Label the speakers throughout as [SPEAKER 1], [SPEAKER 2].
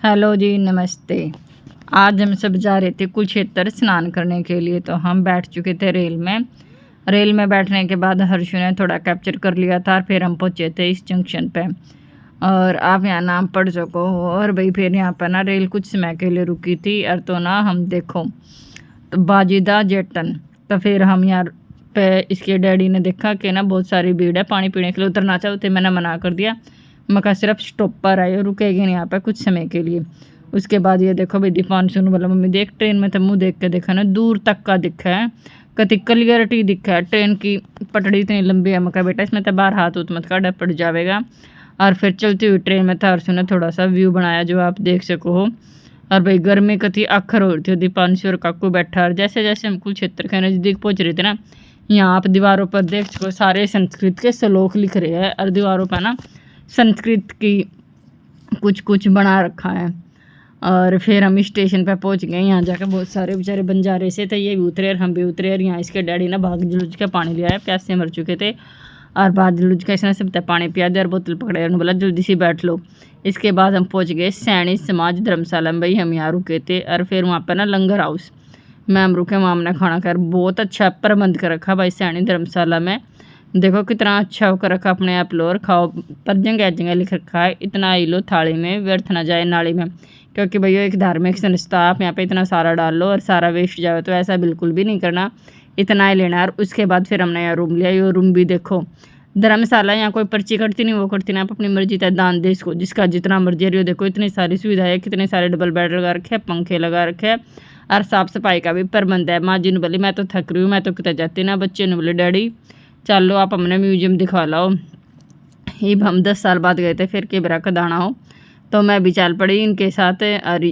[SPEAKER 1] Hello जी, नमस्ते। आज हम सब जा रहे थे कुरुक्षेत्र स्नान करने के लिए, तो हम बैठ चुके थे रेल में। रेल में बैठने के बाद हर्षु ने थोड़ा कैप्चर कर लिया था और फिर हम पहुँचे थे इस जंक्शन पे। और आप यहाँ नाम पढ़ सको हो। और भाई फिर यहाँ पर ना रेल कुछ समय के लिए रुकी थी और तो ना हम देखो तो बाजीदा जेटन। तो फिर हम यहाँ पे इसके डैडी ने देखा कि ना बहुत सारी भीड़ है, पानी पीने के लिए उतरना चाहते, मैंने मना कर दिया। मैं कहा सिर्फ स्टॉप पर आए, रुकेगी नहीं यहाँ पे कुछ समय के लिए। उसके बाद ये देखो भाई दीपांशु बोला मम्मी देख ट्रेन में तो मुँह देख के देखा ना, दूर तक का दिखा है, कति क्लियरिटी दिखा है। ट्रेन की पटड़ी इतनी लंबी है। मैं कहा बेटा इसमें तो बाहर हाथ उत मत काट, पड़ जाएगा। और फिर चलती हुई ट्रेन में था हर्षु ने थोड़ा सा व्यू बनाया जो आप देख सको हो। और भाई गर्मी कति आखर हो रही थी, दीपांशु और काकू बैठा। और जैसे जैसे हम कुरुक्षेत्र के नज़दीक पहुँच रहे थे ना, यहाँ आप दीवारों पर देख सको सारे संस्कृत के श्लोक लिख रहे हैं। और दीवारों पर ना संस्कृत की कुछ कुछ बना रखा है। और फिर हम स्टेशन पे पहुंच गए। यहाँ जाकर बहुत सारे बेचारे बंजारे से थे, ये भी उतरे और हम भी उतरे। और यहाँ इसके डैडी ने भाग जुलूझ के पानी लिया है, प्यास से मर चुके थे। और भाग जुलूझ के इसने सब पानी पिया दिया और बोतल पकड़े और बोला जल्दी से बैठ लो। इसके बाद हम पहुँच गए सैनी समाज धर्मशाला में। भाई हम यहाँ रुके थे और फिर वहाँ पर ना लंगर हाउस में हम रुके, वहाँ हमने खाना खाया। बहुत अच्छा प्रबंध कर रखा भाई सैनी धर्मशाला में। देखो कितना अच्छा होकर रखा, अपने आप लो और खाओ। पर जगह जगह लिख रखा है इतना ही लो थाली में, व्यर्थ ना जाए नाली में। क्योंकि भैया एक धार्मिक संस्था, आप यहाँ पे इतना सारा डाल लो और सारा वेस्ट जाए, तो ऐसा बिल्कुल भी नहीं करना, इतना ही लेना। और उसके बाद फिर हमने यहाँ रूम लिया। ये रूम भी देखो धर्मशाला, यहाँ कोई पर्ची कटती नहीं, वो करती नहीं, आप अपनी मर्जी तक दान दे इसको जिसका जितना मर्जी है। देखो इतनी सारी सुविधाएं है, कितने सारे डबल बेड लगा रखे हैं, पंखे लगा रखे हैं और साफ़ सफाई का भी प्रबंध है। माँ जी ने बोली मैं तो थक रही हूँ, मैं तो कितना जाती ना। बच्चे ने बोले डैडी चलो आप हमने म्यूजियम दिखा लाओ। ये हम 10 साल बाद गए थे, फिर के बरा का दाना हो तो मैं भी चल पड़ी इनके साथ। और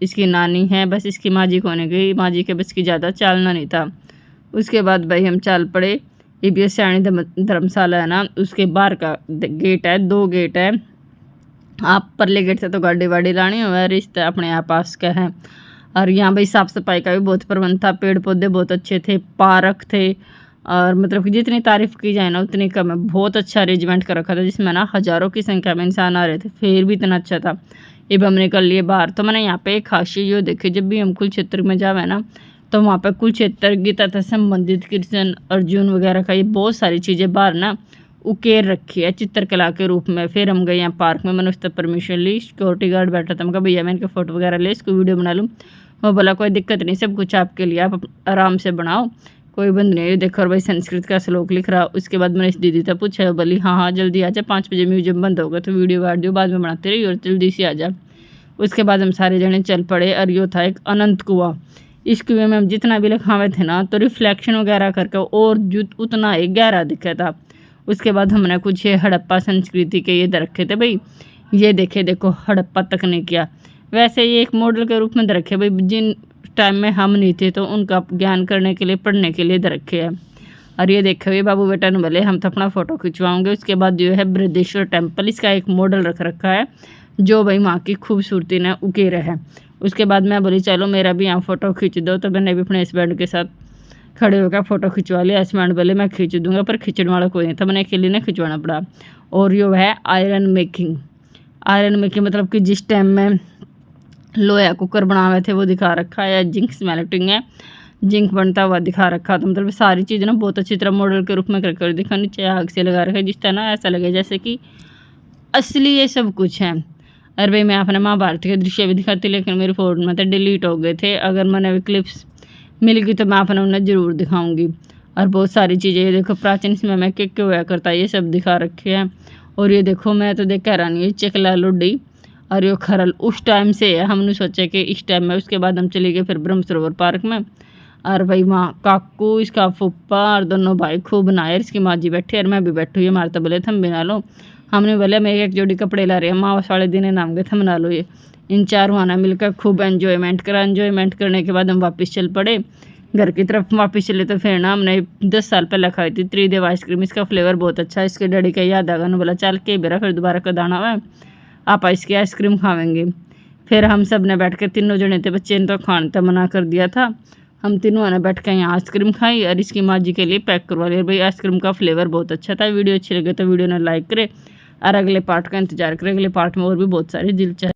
[SPEAKER 1] इसकी नानी है, बस इसकी माँ जी को नहीं गई, माँ जी के बस की ज़्यादा चालना नहीं था। उसके बाद भाई हम चल पड़े। ये भी सैनी धर्मशाला है ना, उसके बाहर का गेट है, 2 गेट है। आप परले गेट से तो गाड़ी वाड़ी लानी हो, रिश्ते अपने यहाँ पास का है। और यहाँ भाई साफ़ सफाई का भी बहुत प्रबंध था, पेड़ पौधे बहुत अच्छे थे, पार्क थे। और मतलब कि जितनी तारीफ़ की जाए ना उतनी कम है। बहुत अच्छा अरेंजमेंट कर रखा था, जिसमें ना हज़ारों की संख्या में इंसान आ रहे थे, फिर भी इतना अच्छा था। ये भी हम निकल लिए बाहर। तो मैंने यहाँ पे एक खासियत जो देखी, जब भी हम कुरुक्षेत्र में जावे ना तो वहाँ पे कुरुक्षेत्र गीता से संबंधित कृष्ण अर्जुन वगैरह का ये बहुत सारी चीज़ें बाहर ना उकेर रखी है चित्रकला के रूप में। फिर हम गए यहाँ पार्क में, मैंने उस तक परमिशन ली, सिक्योरिटी गार्ड बैठा था। मैं कहा भैया मैं इनके फ़ोटो वगैरह ले, इसको वीडियो बना लूँ। वो बोला कोई दिक्कत नहीं, सब कुछ आपके लिए, आप आराम से बनाओ, कोई बंद नहीं है। देखो और भाई संस्कृत का श्लोक लिख रहा। उसके बाद मैंने इस दीदी से पूछा, बोली हाँ जल्दी आ जा, 5 बजे म्यूजियम बंद होगा, तो वीडियो वीडियो बाद में बनाते रही और जल्दी से आ जा। उसके बाद हम सारे जने चल पड़े। और यो था एक अनंत कुआं। इस कुएँ में हम जितना भी लिखावे थे ना, तो रिफ्लेक्शन वगैरह करके और उतना ही गहरा दिखा था। उसके बाद हमने कुछ ये हड़प्पा संस्कृति के ये रखे थे भाई, ये देखे देखो हड़प्पा तकनीकियाँ। वैसे ये एक मॉडल के रूप में रखे भाई, जिन टाइम में हम नहीं थे तो उनका ज्ञान करने के लिए, पढ़ने के लिए रखे हैं। और ये देखे हुए बाबू बेटा ने बोले हम तो अपना फ़ोटो खिंचवाओगे। उसके बाद जो है बृहदेश्वर टेम्पल, इसका एक मॉडल रख रखा है जो भाई वहाँ की खूबसूरती ने उकेर है। उसके बाद मैं बोली चलो मेरा भी यहाँ फ़ोटो खींच दो, तो मैंने भी अपने हस्बैंड के साथ खड़े होकर फ़ोटो खिंचवा लिया। हस्बैंड बोले मैं खींच दूंगा, पर खींचने वाला कोई नहीं था, मैंने अकेले ने खिंचवाना पड़ा। और यो है आयरन मेकिंग। आयरन मेकिंग मतलब कि जिस टाइम में लोहा कुकर बनावे थे वो दिखा रखा है। जिंक स्मेल्टिंग है, जिंक बनता हुआ दिखा रखा। तो मतलब सारी चीज़ ना बहुत अच्छी तरह मॉडल के रूप में कर दिखा। नीचे आग से लगा रखा है, जिस तरह ना ऐसा लगे जैसे कि असली ये सब कुछ है। अरे भाई मैं अपने महाभारत के दृश्य भी दिखाती, लेकिन मेरे फ़ोन में तो डिलीट हो गए थे। अगर मैंने क्लिप्स मिल गई तो मैं अपने उन्हें ज़रूर दिखाऊंगी। और बहुत सारी चीज़ें ये देखो प्राचीन समय में क्या हुआ करता है, ये सब दिखा रखे हैं। और ये देखो मैं तो देख कर आनी है चकला लुड्डी और ये खरल उस टाइम से है। हमने सोचा कि इस टाइम में। उसके बाद हम चले गए फिर ब्रह्म सरोवर पार्क में। और भाई वहाँ काकू, इसका फुप्पा और दोनों भाई खूब नहाए। इसकी माँ जी बैठी और मैं भी बैठी हुई। हमारे तो बोले थे हम बना लो, हमने बोले मैं एक जोड़ी कपड़े ला रहे हैं, माँ वाले दिन नाम गए थे बना लो। ये इन चार वहाँ मिलकर खूब एंजॉयमेंट करा। एंजॉयमेंट करने के बाद हम वापस चल पड़े घर की तरफ। वापस चले तो फिर ना हमने 10 साल पहले खाई थी त्रिदेव आइसक्रीम, इसका फ्लेवर बहुत अच्छा है। इसके डैडी का याद आ गया, बोला चल के बेरा फिर दोबारा का दाना हुआ आप इसकी आइसक्रीम खावेंगे। फिर हम सब ने बैठ कर, तीनों जने थे, बच्चे ने तो खाने तो मना कर दिया था, हम तीनों ने बैठ कर यहाँ आइसक्रीम खाई और इसकी माँ जी के लिए पैक करवा लिया। भाई आइसक्रीम का फ्लेवर बहुत अच्छा था। वीडियो अच्छी लगे तो वीडियो ने लाइक करे और अगले पार्ट का इंतजार करें। अगले पार्ट में और भी बहुत सारी दिलचस्प